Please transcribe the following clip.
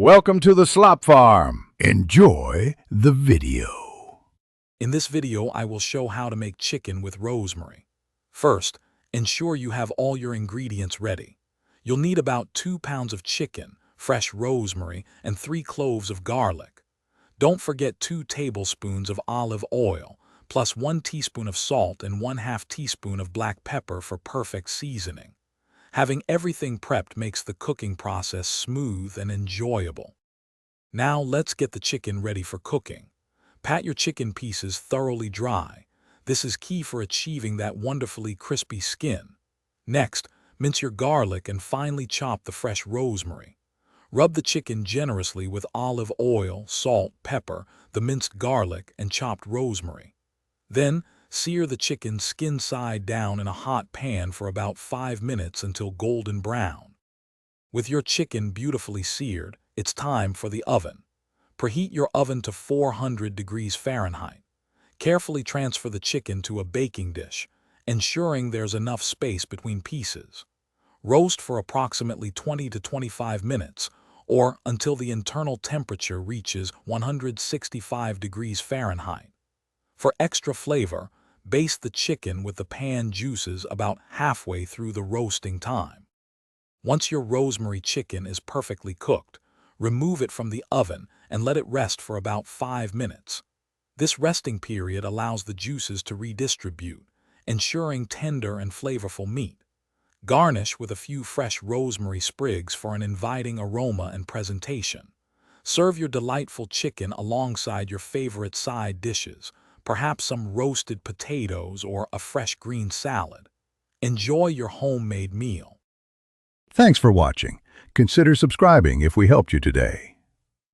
Welcome to the Slop Farm. Enjoy the video. In this video, I will show how to make chicken with rosemary. First, ensure you have all your ingredients ready. You'll need about 2 pounds of chicken, fresh rosemary, and 3 cloves of garlic. Don't forget 2 tablespoons of olive oil, plus 1 teaspoon of salt and 1/2 teaspoon of black pepper for perfect seasoning. Having everything prepped makes the cooking process smooth and enjoyable. Now let's get the chicken ready for cooking. Pat your chicken pieces thoroughly dry. This is key for achieving that wonderfully crispy skin. Next, mince your garlic and finely chop the fresh rosemary. Rub the chicken generously with olive oil, salt, pepper, the minced garlic, and chopped rosemary. Then, sear the chicken skin side down in a hot pan for about 5 minutes until golden brown. With your chicken beautifully seared, it's time for the oven. Preheat your oven to 400 degrees Fahrenheit. Carefully transfer the chicken to a baking dish, ensuring there's enough space between pieces. Roast for approximately 20 to 25 minutes, or until the internal temperature reaches 165 degrees Fahrenheit. For extra flavor, baste the chicken with the pan juices about halfway through the roasting time. Once your rosemary chicken is perfectly cooked, remove it from the oven and let it rest for about 5 minutes. This resting period allows the juices to redistribute, ensuring tender and flavorful meat. Garnish with a few fresh rosemary sprigs for an inviting aroma and presentation. Serve your delightful chicken alongside your favorite side dishes, perhaps some roasted potatoes or a fresh green salad. Enjoy your homemade meal. Thanks for watching. Consider subscribing if we helped you today.